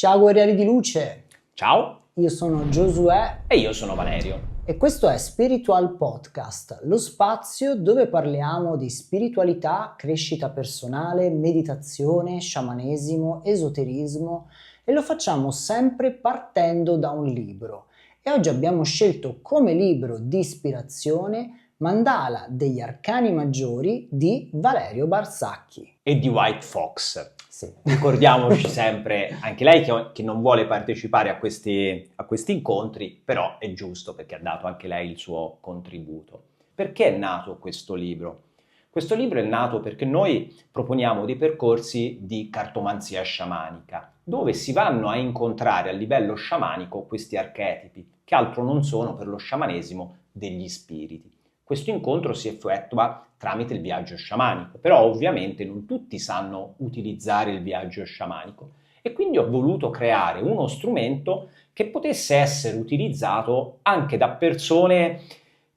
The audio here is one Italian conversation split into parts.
Ciao guerrieri di luce, Ciao, io sono Giosuè e io sono Valerio. e questo è Spiritual Podcast, lo spazio dove parliamo di spiritualità, crescita personale, meditazione, sciamanesimo, esoterismo e lo facciamo sempre partendo da un libro. E oggi abbiamo scelto come libro di ispirazione Mandala degli Arcani Maggiori di Valerio Barsacchi. E di White Fox. Sì. Ricordiamoci sempre, anche lei che non vuole partecipare a questi incontri, però è giusto perché ha dato anche lei il suo contributo. Perché è nato questo libro? Questo libro è nato perché noi proponiamo dei percorsi di cartomanzia sciamanica, dove si vanno a incontrare a livello sciamanico questi archetipi, che altro non sono per lo sciamanesimo degli spiriti. Questo incontro si effettua tramite il viaggio sciamanico, però ovviamente non tutti sanno utilizzare il viaggio sciamanico e quindi ho voluto creare uno strumento che potesse essere utilizzato anche da persone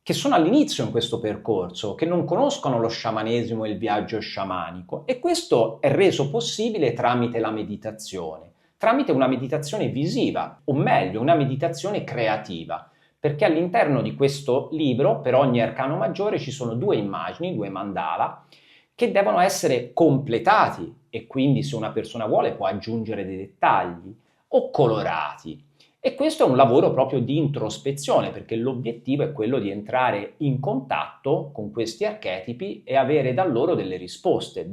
che sono all'inizio in questo percorso, che non conoscono lo sciamanesimo e il viaggio sciamanico, e questo è reso possibile tramite la meditazione, tramite una meditazione visiva, o meglio, una meditazione creativa. Perché all'interno di questo libro, per ogni arcano maggiore, ci sono due immagini, due mandala, che devono essere completati e quindi se una persona vuole può aggiungere dei dettagli o colorati. E questo è un lavoro proprio di introspezione, perché l'obiettivo è quello di entrare in contatto con questi archetipi e avere da loro delle risposte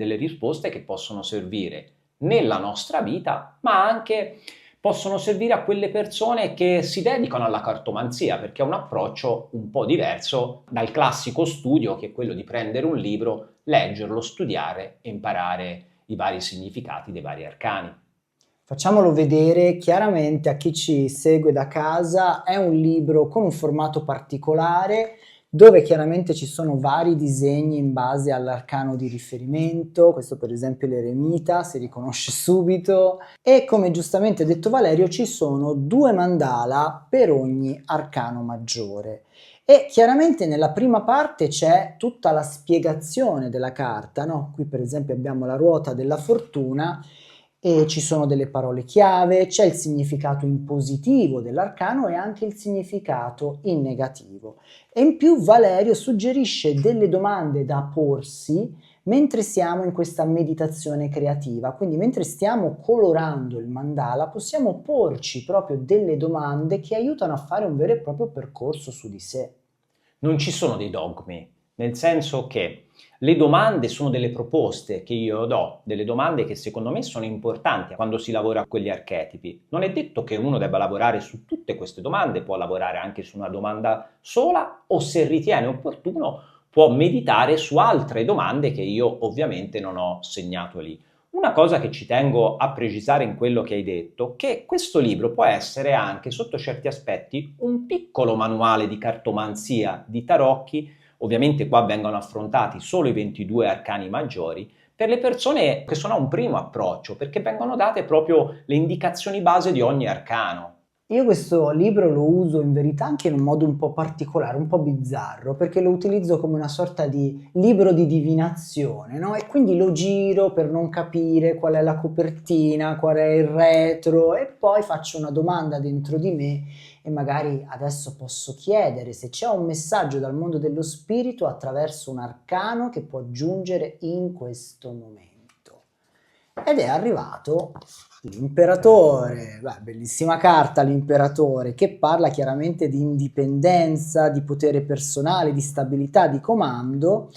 che possono servire nella nostra vita, ma anche possono servire a quelle persone che si dedicano alla cartomanzia, perché è un approccio un po' diverso dal classico studio, che è quello di prendere un libro, leggerlo, studiare e imparare i vari significati dei vari arcani. Facciamolo vedere chiaramente a chi ci segue da casa, è un libro con un formato particolare dove chiaramente ci sono vari disegni in base all'arcano di riferimento, questo per esempio l'eremita si riconosce subito, e come giustamente ha detto Valerio ci sono due mandala per ogni arcano maggiore. E chiaramente nella prima parte c'è tutta la spiegazione della carta, no? Qui per esempio abbiamo la ruota della fortuna e ci sono delle parole chiave, c'è il significato in positivo dell'arcano e anche il significato in negativo. E in più Valerio suggerisce delle domande da porsi mentre siamo in questa meditazione creativa, quindi mentre stiamo colorando il mandala possiamo porci proprio delle domande che aiutano a fare un vero e proprio percorso su di sé. Non ci sono dei dogmi, nel senso che le domande sono delle proposte che io do, delle domande che secondo me sono importanti quando si lavora con gli archetipi. Non è detto che uno debba lavorare su tutte queste domande, può lavorare anche su una domanda sola o, se ritiene opportuno, può meditare su altre domande che io ovviamente non ho segnato lì. Una cosa che ci tengo a precisare in quello che hai detto, che questo libro può essere anche sotto certi aspetti un piccolo manuale di cartomanzia di tarocchi. Ovviamente qua vengono affrontati solo i 22 arcani maggiori per le persone che sono a un primo approccio, perché vengono date proprio le indicazioni base di ogni arcano. Io questo libro lo uso in verità anche in un modo un po' particolare, un po' bizzarro, perché lo utilizzo come una sorta di libro di divinazione, no? E quindi lo giro per non capire qual è la copertina, qual è il retro e poi faccio una domanda dentro di me e magari adesso posso chiedere se c'è un messaggio dal mondo dello spirito attraverso un arcano che può giungere in questo momento. Ed è arrivato l'imperatore, beh, bellissima carta l'imperatore, che parla chiaramente di indipendenza, di potere personale, di stabilità, di comando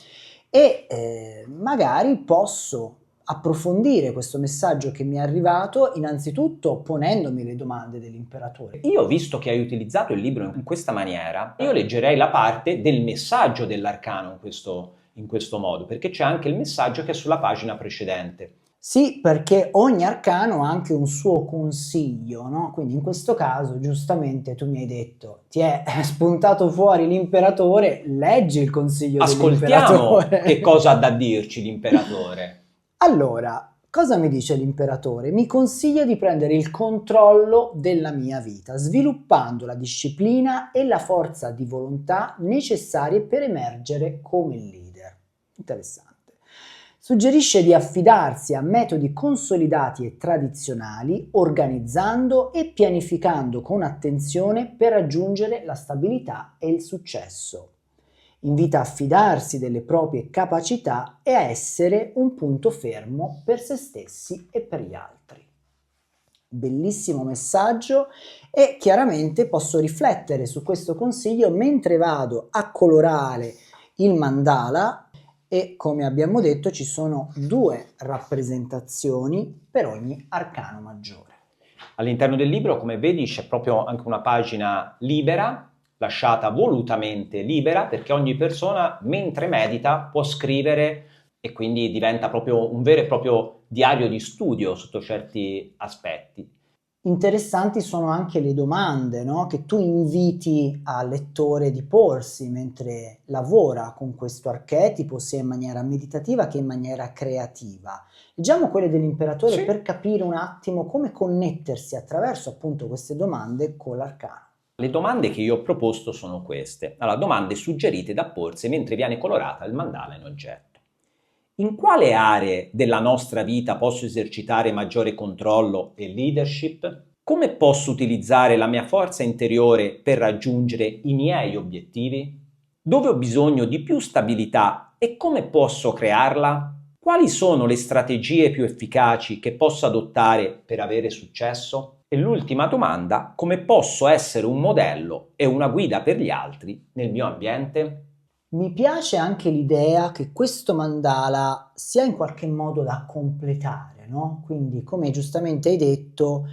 e magari posso approfondire questo messaggio che mi è arrivato innanzitutto ponendomi le domande dell'imperatore. Io, visto che hai utilizzato il libro in questa maniera, io leggerei la parte del messaggio dell'arcano in questo modo, perché c'è anche il messaggio che è sulla pagina precedente. Sì, perché ogni arcano ha anche un suo consiglio, no? Quindi in questo caso, giustamente, tu mi hai detto, ti è spuntato fuori l'imperatore, leggi il consiglio Ascoltiamo dell'imperatore. che cosa ha da dirci l'imperatore. Allora, cosa mi dice l'imperatore? Mi consiglia di prendere il controllo della mia vita, sviluppando la disciplina e la forza di volontà necessarie per emergere come leader. Interessante. Suggerisce di affidarsi a metodi consolidati e tradizionali, organizzando e pianificando con attenzione per raggiungere la stabilità e il successo. Invita a fidarsi delle proprie capacità e a essere un punto fermo per se stessi e per gli altri. Bellissimo messaggio, e chiaramente posso riflettere su questo consiglio mentre vado a colorare il mandala, e come abbiamo detto ci sono 2 rappresentazioni per ogni arcano maggiore. All'interno del libro, come vedi, c'è proprio anche una pagina libera, lasciata volutamente libera, perché ogni persona, mentre medita, può scrivere e quindi diventa proprio un vero e proprio diario di studio sotto certi aspetti. Interessanti sono anche le domande, no? Che tu inviti al lettore di porsi mentre lavora con questo archetipo, sia in maniera meditativa che in maniera creativa. Leggiamo quelle dell'imperatore Sì. per capire un attimo come connettersi attraverso appunto queste domande con l'arcano. Le domande che io ho proposto sono queste. Allora, domande suggerite da porsi mentre viene colorata il mandala in oggetto. In quale aree della nostra vita posso esercitare maggiore controllo e leadership? Come posso utilizzare la mia forza interiore per raggiungere i miei obiettivi? Dove ho bisogno di più stabilità e come posso crearla? Quali sono le strategie più efficaci che posso adottare per avere successo? E l'ultima domanda, come posso essere un modello e una guida per gli altri nel mio ambiente? Mi piace anche l'idea che questo mandala sia in qualche modo da completare, no? Quindi, come giustamente hai detto,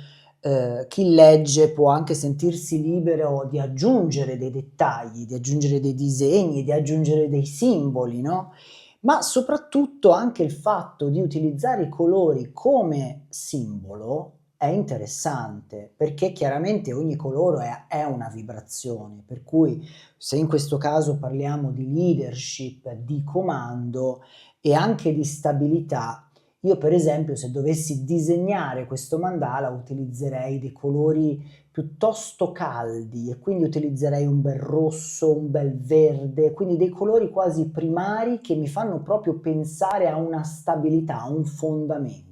chi legge può anche sentirsi libero di aggiungere dei dettagli, di aggiungere dei disegni, di aggiungere dei simboli, no? Ma soprattutto anche il fatto di utilizzare i colori come simbolo è interessante, perché chiaramente ogni colore è una vibrazione, per cui se in questo caso parliamo di leadership, di comando e anche di stabilità, io per esempio se dovessi disegnare questo mandala utilizzerei dei colori piuttosto caldi, e quindi utilizzerei un bel rosso, un bel verde, quindi dei colori quasi primari che mi fanno proprio pensare a una stabilità, a un fondamento.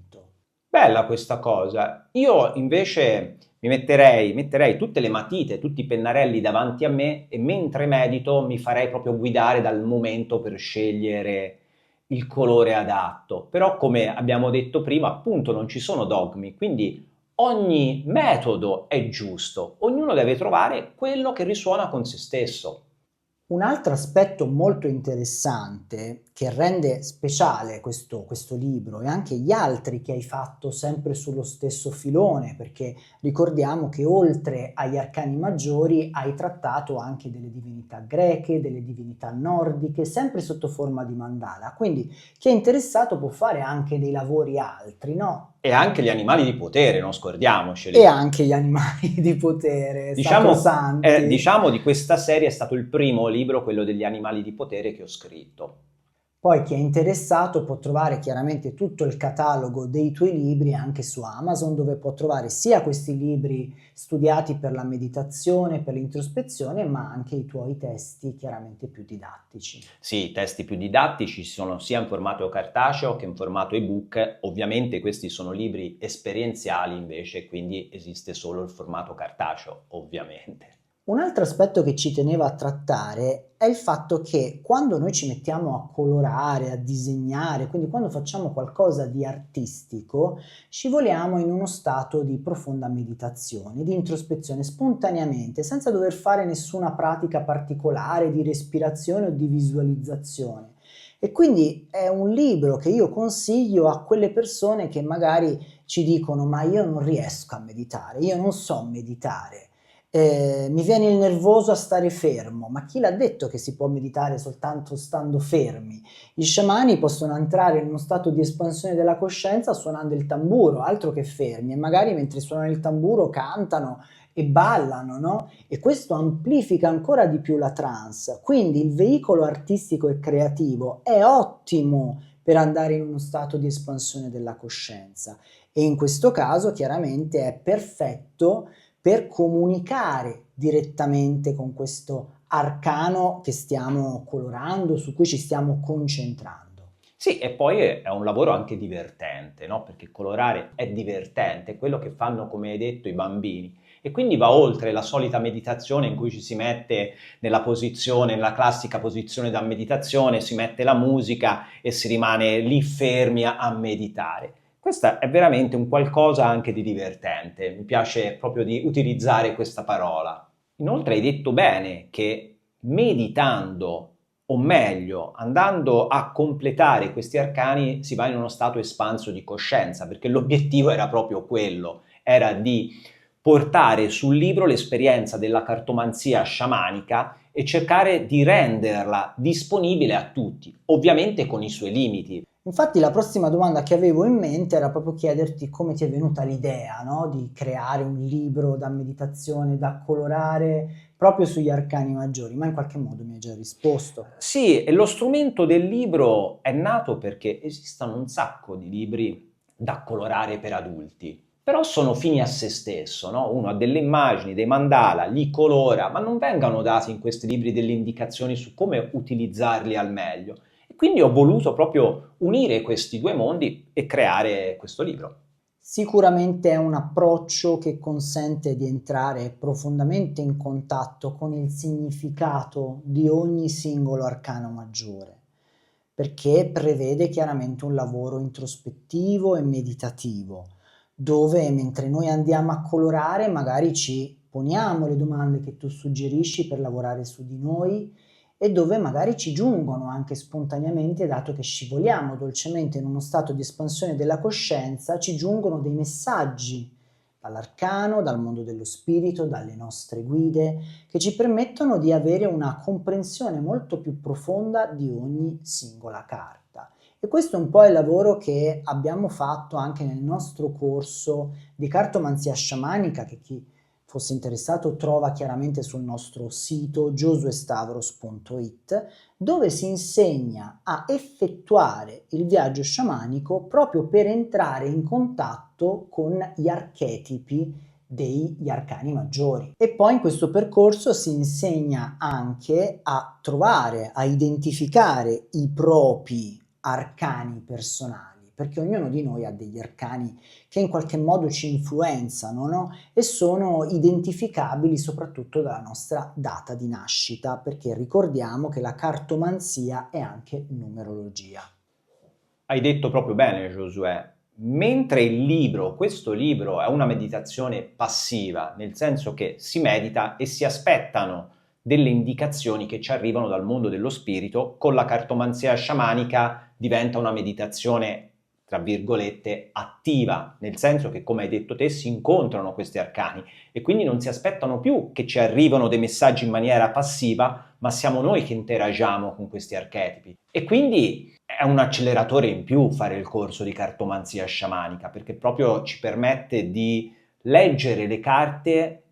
Bella questa cosa. Io invece metterei tutte le matite, tutti i pennarelli davanti a me e mentre medito mi farei proprio guidare dal momento per scegliere il colore adatto. Però, come abbiamo detto prima, appunto non ci sono dogmi, quindi ogni metodo è giusto, ognuno deve trovare quello che risuona con se stesso. Un altro aspetto molto interessante che rende speciale questo libro, e anche gli altri che hai fatto sempre sullo stesso filone, perché ricordiamo che oltre agli arcani maggiori hai trattato anche delle divinità greche, delle divinità nordiche, sempre sotto forma di mandala. Quindi chi è interessato può fare anche dei lavori altri, no? E anche gli animali di potere, non scordiamoceli. E anche gli animali di potere, Diciamo, sacrosanti. diciamo di questa serie è stato il primo libro, quello degli animali di potere, che ho scritto. Poi chi è interessato può trovare chiaramente tutto il catalogo dei tuoi libri anche su Amazon, dove può trovare sia questi libri studiati per la meditazione, per l'introspezione, ma anche i tuoi testi chiaramente più didattici. Sì, i testi più didattici sono sia in formato cartaceo che in formato ebook. Ovviamente questi sono libri esperienziali invece, quindi esiste solo il formato cartaceo, ovviamente. Un altro aspetto che ci tenevo a trattare è il fatto che quando noi ci mettiamo a colorare, a disegnare, quindi quando facciamo qualcosa di artistico, scivoliamo in uno stato di profonda meditazione, di introspezione spontaneamente, senza dover fare nessuna pratica particolare di respirazione o di visualizzazione. E quindi è un libro che io consiglio a quelle persone che magari ci dicono: ma io non riesco a meditare, io non so meditare. Mi viene il nervoso a stare fermo, ma chi l'ha detto che si può meditare soltanto stando fermi? Gli sciamani possono entrare in uno stato di espansione della coscienza suonando il tamburo, altro che fermi, e magari mentre suonano il tamburo cantano e ballano, no? E questo amplifica ancora di più la trance. Quindi il veicolo artistico e creativo è ottimo per andare in uno stato di espansione della coscienza, e in questo caso chiaramente è perfetto per comunicare direttamente con questo arcano che stiamo colorando, su cui ci stiamo concentrando. Sì, e poi è un lavoro anche divertente, no? Perché colorare è divertente, è quello che fanno, come hai detto, i bambini. E quindi va oltre la solita meditazione in cui ci si mette nella posizione, nella classica posizione da meditazione, si mette la musica e si rimane lì fermi a meditare. Questa è veramente un qualcosa anche di divertente, mi piace proprio di utilizzare questa parola. Inoltre hai detto bene che meditando, o meglio, andando a completare questi arcani, si va in uno stato espanso di coscienza, perché l'obiettivo era proprio quello, era di portare sul libro l'esperienza della cartomanzia sciamanica e cercare di renderla disponibile a tutti, ovviamente con i suoi limiti. Infatti la prossima domanda che avevo in mente era proprio chiederti come ti è venuta l'idea, no, di creare un libro da meditazione, da colorare proprio sugli arcani maggiori, ma in qualche modo mi hai già risposto. Sì, e lo strumento del libro è nato perché esistono un sacco di libri da colorare per adulti, però sono fini a se stesso, no? Uno ha delle immagini, dei mandala, li colora, ma non vengono dati in questi libri delle indicazioni su come utilizzarli al meglio. E quindi ho voluto proprio unire questi due mondi e creare questo libro. Sicuramente è un approccio che consente di entrare profondamente in contatto con il significato di ogni singolo arcano maggiore, perché prevede chiaramente un lavoro introspettivo e meditativo, dove mentre noi andiamo a colorare magari ci poniamo le domande che tu suggerisci per lavorare su di noi e dove magari ci giungono anche spontaneamente, dato che scivoliamo dolcemente in uno stato di espansione della coscienza, ci giungono dei messaggi dall'arcano, dal mondo dello spirito, dalle nostre guide, che ci permettono di avere una comprensione molto più profonda di ogni singola carta. E questo è un po' il lavoro che abbiamo fatto anche nel nostro corso di cartomanzia sciamanica, che chi fosse interessato trova chiaramente sul nostro sito giosuestavros.it, dove si insegna a effettuare il viaggio sciamanico proprio per entrare in contatto con gli archetipi degli arcani maggiori. E poi in questo percorso si insegna anche a trovare, a identificare i propri arcani personali, perché ognuno di noi ha degli arcani che in qualche modo ci influenzano, no? E sono identificabili soprattutto dalla nostra data di nascita, perché ricordiamo che la cartomanzia è anche numerologia. Hai detto proprio bene, Giosuè. Mentre questo libro è una meditazione passiva, nel senso che si medita e si aspettano delle indicazioni che ci arrivano dal mondo dello spirito, con la cartomanzia sciamanica diventa una meditazione, tra virgolette, attiva, nel senso che, come hai detto te, si incontrano questi arcani e quindi non si aspettano più che ci arrivano dei messaggi in maniera passiva, ma siamo noi che interagiamo con questi archetipi. E quindi è un acceleratore in più fare il corso di cartomanzia sciamanica, perché proprio ci permette di leggere le carte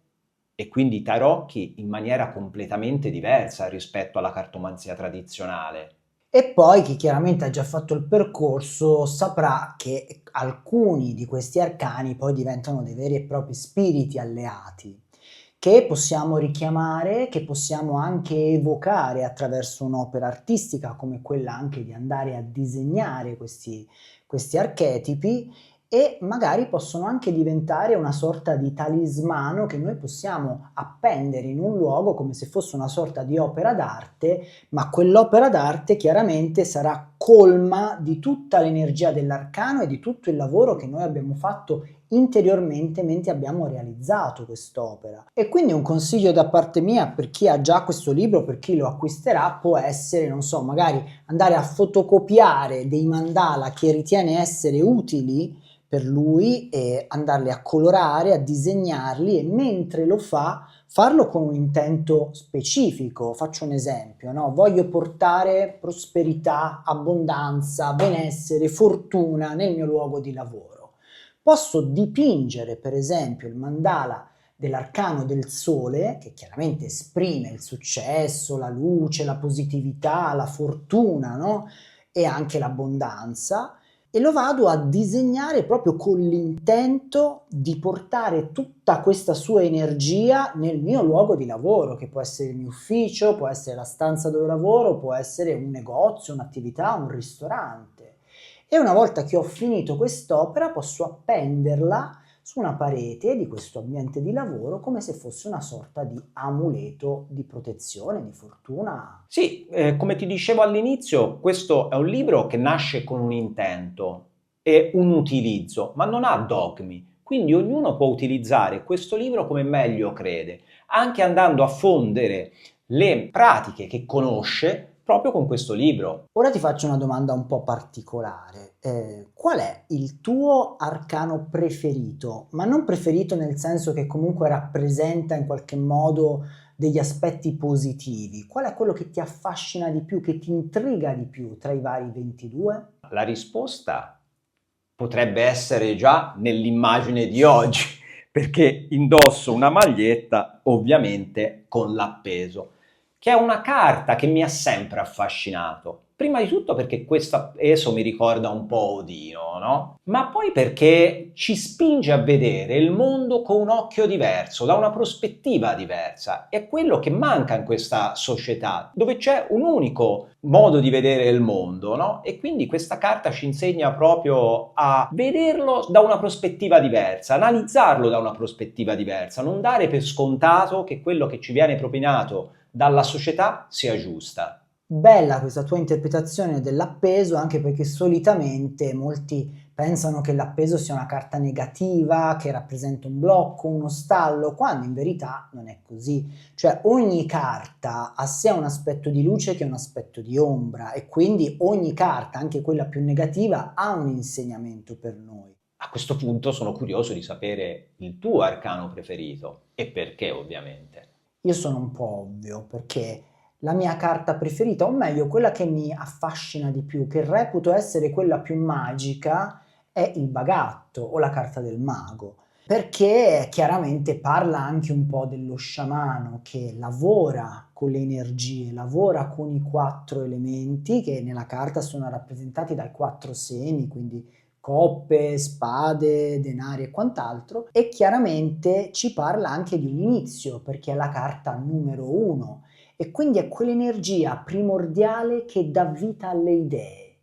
e quindi i tarocchi in maniera completamente diversa rispetto alla cartomanzia tradizionale. E poi chi chiaramente ha già fatto il percorso saprà che alcuni di questi arcani poi diventano dei veri e propri spiriti alleati, che possiamo richiamare, che possiamo anche evocare attraverso un'opera artistica, come quella anche di andare a disegnare questi archetipi, e magari possono anche diventare una sorta di talismano che noi possiamo appendere in un luogo come se fosse una sorta di opera d'arte, ma quell'opera d'arte chiaramente sarà colma di tutta l'energia dell'arcano e di tutto il lavoro che noi abbiamo fatto interiormente mentre abbiamo realizzato quest'opera. E quindi un consiglio da parte mia per chi ha già questo libro, per chi lo acquisterà, può essere, non so, magari andare a fotocopiare dei mandala che ritiene essere utili per lui e andarli a colorare, a disegnarli, e mentre lo fa farlo con un intento specifico. Faccio un esempio, no? Voglio portare prosperità, abbondanza, benessere, fortuna nel mio luogo di lavoro. Posso dipingere per esempio il mandala dell'arcano del sole, che chiaramente esprime il successo, la luce, la positività, la fortuna, no? E anche l'abbondanza, e lo vado a disegnare proprio con l'intento di portare tutta questa sua energia nel mio luogo di lavoro, che può essere il mio ufficio, può essere la stanza dove lavoro, può essere un negozio, un'attività, un ristorante. E una volta che ho finito quest'opera posso appenderla su una parete di questo ambiente di lavoro come se fosse una sorta di amuleto di protezione, di fortuna. Sì, come ti dicevo all'inizio, questo è un libro che nasce con un intento e un utilizzo, ma non ha dogmi. Quindi ognuno può utilizzare questo libro come meglio crede, anche andando a fondere le pratiche che conosce proprio con questo libro. Ora ti faccio una domanda un po' particolare. Qual è il tuo arcano preferito? Ma non preferito nel senso che comunque rappresenta in qualche modo degli aspetti positivi. Qual è quello che ti affascina di più, che ti intriga di più tra i vari 22? La risposta potrebbe essere già nell'immagine di oggi, perché indosso una maglietta ovviamente con l'appeso, che è una carta che mi ha sempre affascinato. Prima di tutto perché questo appeso mi ricorda un po' Odino, no? Ma poi perché ci spinge a vedere il mondo con un occhio diverso, da una prospettiva diversa. È quello che manca in questa società, dove c'è un unico modo di vedere il mondo, no? E quindi questa carta ci insegna proprio a vederlo da una prospettiva diversa, analizzarlo da una prospettiva diversa, non dare per scontato che quello che ci viene propinato dalla società sia giusta. Bella questa tua interpretazione dell'appeso, anche perché solitamente molti pensano che l'appeso sia una carta negativa, che rappresenta un blocco, uno stallo, quando in verità non è così. Cioè ogni carta ha sia un aspetto di luce che un aspetto di ombra e quindi ogni carta, anche quella più negativa, ha un insegnamento per noi. A questo punto sono curioso di sapere il tuo arcano preferito e perché, ovviamente. Io sono un po' ovvio perché la mia carta preferita, o meglio quella che mi affascina di più, che reputo essere quella più magica, è il bagatto o la carta del mago, perché chiaramente parla anche un po' dello sciamano che lavora con le energie, lavora con i 4 elementi che nella carta sono rappresentati dai 4 semi, quindi coppe, spade, denari e quant'altro, e chiaramente ci parla anche di un inizio, perché è la carta numero 1 e quindi è quell'energia primordiale che dà vita alle idee.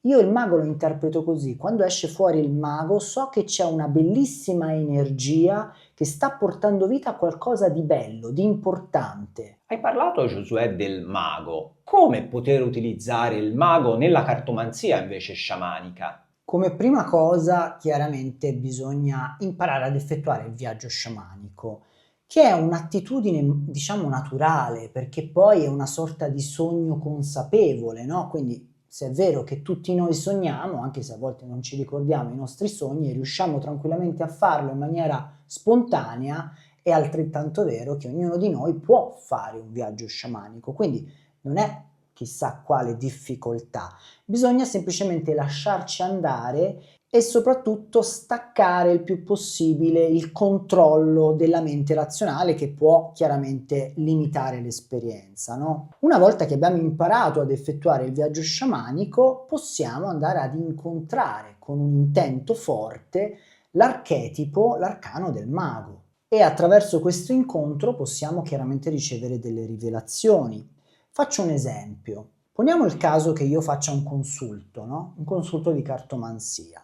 Io il mago lo interpreto così, quando esce fuori il mago so che c'è una bellissima energia che sta portando vita a qualcosa di bello, di importante. Hai parlato, Giosuè, del mago. Come poter utilizzare il mago nella cartomanzia invece sciamanica? Come prima cosa, chiaramente bisogna imparare ad effettuare il viaggio sciamanico, che è un'attitudine, diciamo, naturale, perché poi è una sorta di sogno consapevole, no? Quindi se è vero che tutti noi sogniamo, anche se a volte non ci ricordiamo i nostri sogni e riusciamo tranquillamente a farlo in maniera spontanea, è altrettanto vero che ognuno di noi può fare un viaggio sciamanico, quindi non è chissà quale difficoltà. Bisogna semplicemente lasciarci andare e soprattutto staccare il più possibile il controllo della mente razionale che può chiaramente limitare l'esperienza, no? Una volta che abbiamo imparato ad effettuare il viaggio sciamanico, possiamo andare ad incontrare con un intento forte l'archetipo, l'arcano del mago. E attraverso questo incontro possiamo chiaramente ricevere delle rivelazioni. Faccio un esempio. Poniamo il caso che io faccia un consulto, no? Un consulto di cartomanzia,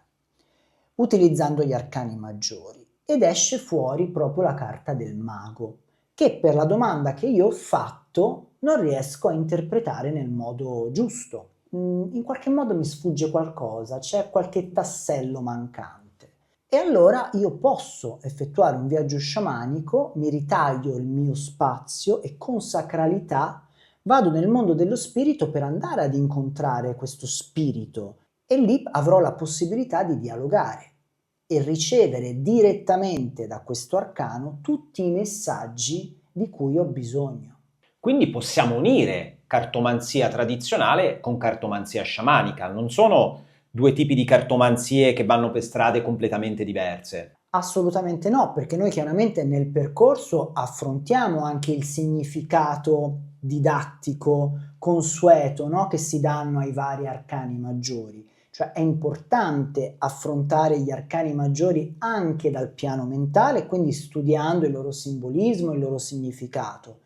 utilizzando gli arcani maggiori, ed esce fuori proprio la carta del mago, che per la domanda che io ho fatto non riesco a interpretare nel modo giusto. In qualche modo mi sfugge qualcosa, c'è qualche tassello mancante. E allora io posso effettuare un viaggio sciamanico, mi ritaglio il mio spazio e con sacralità vado nel mondo dello spirito per andare ad incontrare questo spirito e lì avrò la possibilità di dialogare e ricevere direttamente da questo arcano tutti i messaggi di cui ho bisogno. Quindi possiamo unire cartomanzia tradizionale con cartomanzia sciamanica. Non sono due tipi di cartomanzie che vanno per strade completamente diverse. Assolutamente no, perché noi chiaramente nel percorso affrontiamo anche il significato didattico, consueto, no? Che si danno ai vari arcani maggiori. Cioè è importante affrontare gli arcani maggiori anche dal piano mentale, quindi studiando il loro simbolismo, il loro significato,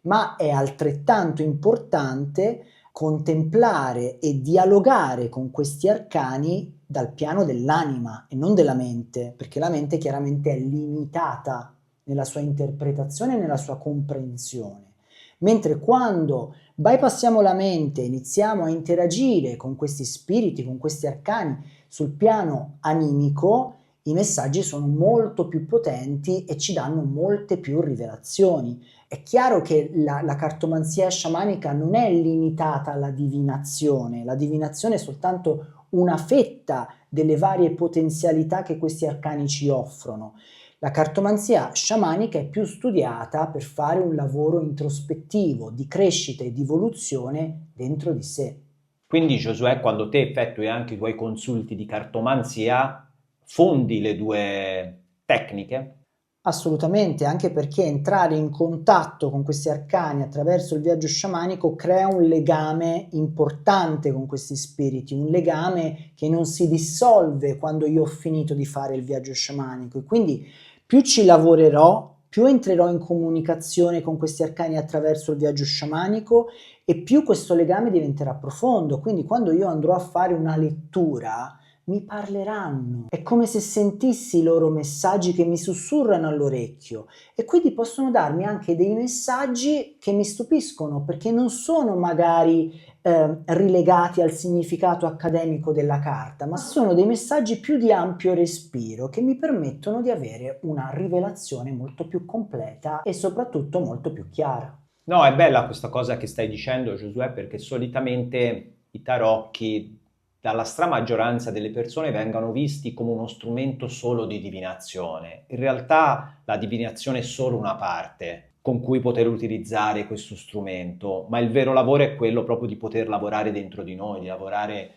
ma è altrettanto importante contemplare e dialogare con questi arcani dal piano dell'anima e non della mente, perché la mente chiaramente è limitata nella sua interpretazione e nella sua comprensione. Mentre quando bypassiamo la mente, iniziamo a interagire con questi spiriti, con questi arcani sul piano animico, i messaggi sono molto più potenti e ci danno molte più rivelazioni. È chiaro che la cartomanzia sciamanica non è limitata alla divinazione, la divinazione è soltanto una fetta delle varie potenzialità che questi arcani ci offrono. La cartomanzia sciamanica è più studiata per fare un lavoro introspettivo, di crescita e di evoluzione dentro di sé. Quindi Giosuè, quando te effettui anche i tuoi consulti di cartomanzia, fondi le due tecniche? Assolutamente, anche perché entrare in contatto con questi arcani attraverso il viaggio sciamanico crea un legame importante con questi spiriti, un legame che non si dissolve quando io ho finito di fare il viaggio sciamanico. E quindi più ci lavorerò, più entrerò in comunicazione con questi arcani attraverso il viaggio sciamanico e più questo legame diventerà profondo. Quindi quando io andrò a fare una lettura, mi parleranno. È come se sentissi i loro messaggi che mi sussurrano all'orecchio e quindi possono darmi anche dei messaggi che mi stupiscono perché non sono magari rilegati al significato accademico della carta, ma sono dei messaggi più di ampio respiro che mi permettono di avere una rivelazione molto più completa e soprattutto molto più chiara. No, è bella questa cosa che stai dicendo, Giosuè, perché solitamente i tarocchi dalla stramaggioranza delle persone vengono visti come uno strumento solo di divinazione. In realtà la divinazione è solo una parte con cui poter utilizzare questo strumento, ma il vero lavoro è quello proprio di poter lavorare dentro di noi, di lavorare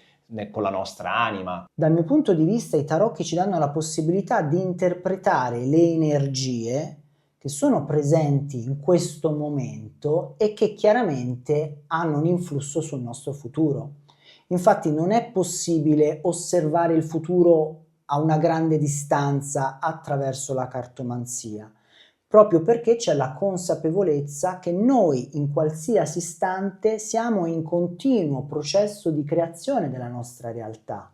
con la nostra anima. Dal mio punto di vista, i tarocchi ci danno la possibilità di interpretare le energie che sono presenti in questo momento e che chiaramente hanno un influsso sul nostro futuro. Infatti non è possibile osservare il futuro a una grande distanza attraverso la cartomanzia, proprio perché c'è la consapevolezza che noi in qualsiasi istante siamo in continuo processo di creazione della nostra realtà.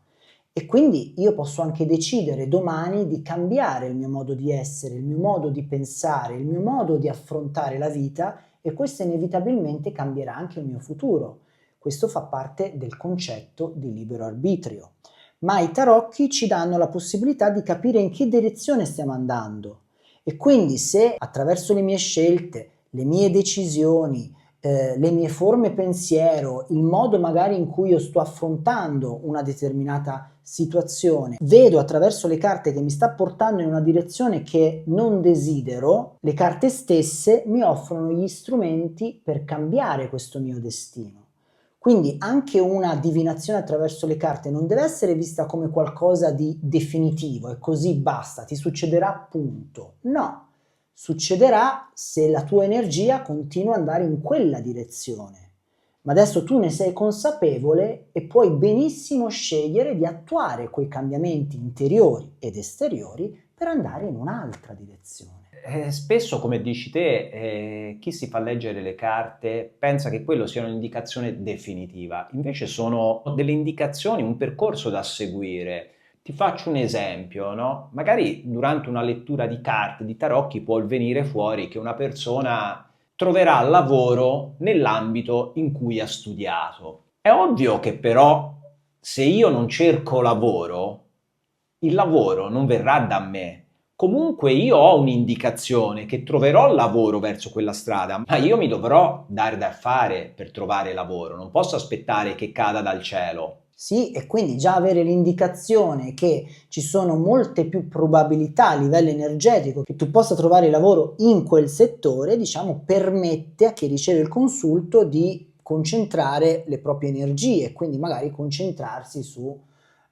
E quindi io posso anche decidere domani di cambiare il mio modo di essere, il mio modo di pensare, il mio modo di affrontare la vita e questo inevitabilmente cambierà anche il mio futuro. Questo fa parte del concetto di libero arbitrio. Ma i tarocchi ci danno la possibilità di capire in che direzione stiamo andando. E quindi se attraverso le mie scelte, le mie decisioni, le mie forme pensiero, il modo magari in cui io sto affrontando una determinata situazione, vedo attraverso le carte che mi sta portando in una direzione che non desidero, le carte stesse mi offrono gli strumenti per cambiare questo mio destino. Quindi anche una divinazione attraverso le carte non deve essere vista come qualcosa di definitivo e così basta, ti succederà punto. No, succederà se la tua energia continua ad andare in quella direzione. Ma adesso tu ne sei consapevole e puoi benissimo scegliere di attuare quei cambiamenti interiori ed esteriori per andare in un'altra direzione. Spesso, come dici te, chi si fa leggere le carte pensa che quello sia un'indicazione definitiva, invece sono delle indicazioni, un percorso da seguire. Ti faccio un esempio, no? Magari durante una lettura di carte, di tarocchi, può venire fuori che una persona troverà lavoro nell'ambito in cui ha studiato. È ovvio che però se io non cerco lavoro, il lavoro non verrà da me. Comunque io ho un'indicazione che troverò lavoro verso quella strada, ma io mi dovrò dare da fare per trovare lavoro, non posso aspettare che cada dal cielo. Sì, e quindi già avere l'indicazione che ci sono molte più probabilità a livello energetico che tu possa trovare lavoro in quel settore, diciamo, permette a chi riceve il consulto di concentrare le proprie energie, quindi magari concentrarsi su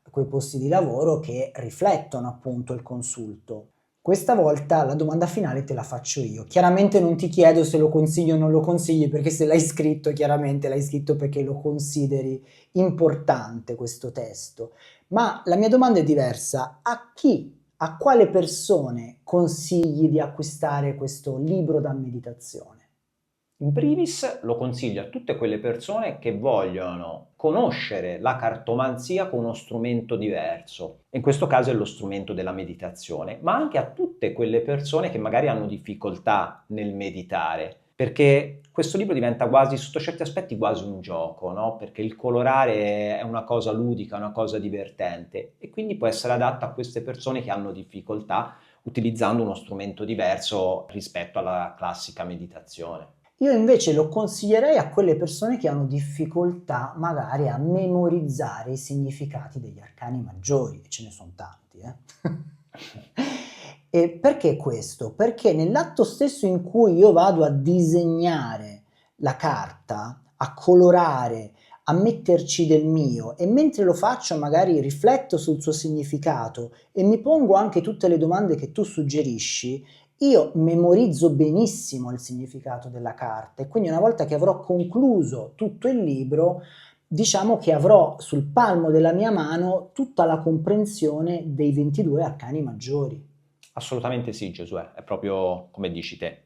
quei posti di lavoro che riflettono appunto il consulto. Questa volta la domanda finale te la faccio io. Chiaramente non ti chiedo se lo consiglio o non lo consigli, perché se l'hai scritto, chiaramente l'hai scritto perché lo consideri importante questo testo. Ma la mia domanda è diversa. A chi, a quale persone consigli di acquistare questo libro da meditazione? In primis lo consiglio a tutte quelle persone che vogliono conoscere la cartomanzia con uno strumento diverso, in questo caso è lo strumento della meditazione, ma anche a tutte quelle persone che magari hanno difficoltà nel meditare, perché questo libro diventa quasi, sotto certi aspetti, quasi un gioco, no? Perché il colorare è una cosa ludica, una cosa divertente e quindi può essere adatto a queste persone che hanno difficoltà utilizzando uno strumento diverso rispetto alla classica meditazione. Io invece lo consiglierei a quelle persone che hanno difficoltà magari a memorizzare i significati degli arcani maggiori, e ce ne sono tanti, E perché questo? Perché nell'atto stesso in cui io vado a disegnare la carta, a colorare, a metterci del mio e mentre lo faccio magari rifletto sul suo significato e mi pongo anche tutte le domande che tu suggerisci, io memorizzo benissimo il significato della carta e quindi una volta che avrò concluso tutto il libro, diciamo che avrò sul palmo della mia mano tutta la comprensione dei 22 arcani maggiori. Assolutamente sì, Giosuè, è proprio come dici te.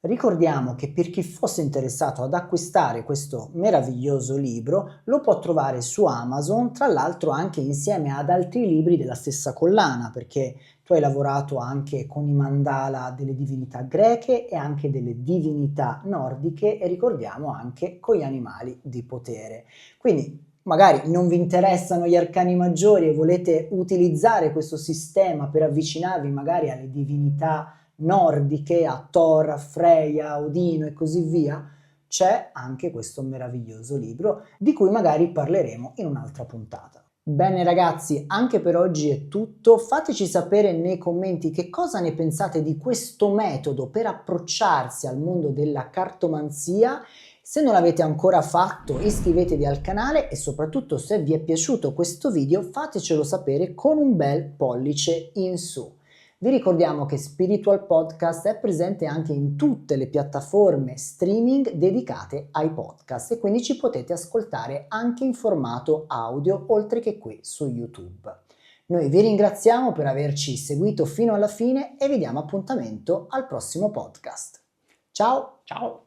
Ricordiamo che per chi fosse interessato ad acquistare questo meraviglioso libro lo può trovare su Amazon, tra l'altro anche insieme ad altri libri della stessa collana, perché tu hai lavorato anche con i mandala delle divinità greche e anche delle divinità nordiche e ricordiamo anche con gli animali di potere. Quindi magari non vi interessano gli arcani maggiori e volete utilizzare questo sistema per avvicinarvi magari alle divinità nordiche, a Thor, a Freya, a Odino e così via, c'è anche questo meraviglioso libro di cui magari parleremo in un'altra puntata. Bene ragazzi, anche per oggi è tutto. Fateci sapere nei commenti che cosa ne pensate di questo metodo per approcciarsi al mondo della cartomanzia. Se non l'avete ancora fatto, iscrivetevi al canale e soprattutto se vi è piaciuto questo video fatecelo sapere con un bel pollice in su. Vi ricordiamo che Spiritual Podcast è presente anche in tutte le piattaforme streaming dedicate ai podcast e quindi ci potete ascoltare anche in formato audio oltre che qui su YouTube. Noi vi ringraziamo per averci seguito fino alla fine e vi diamo appuntamento al prossimo podcast. Ciao! Ciao!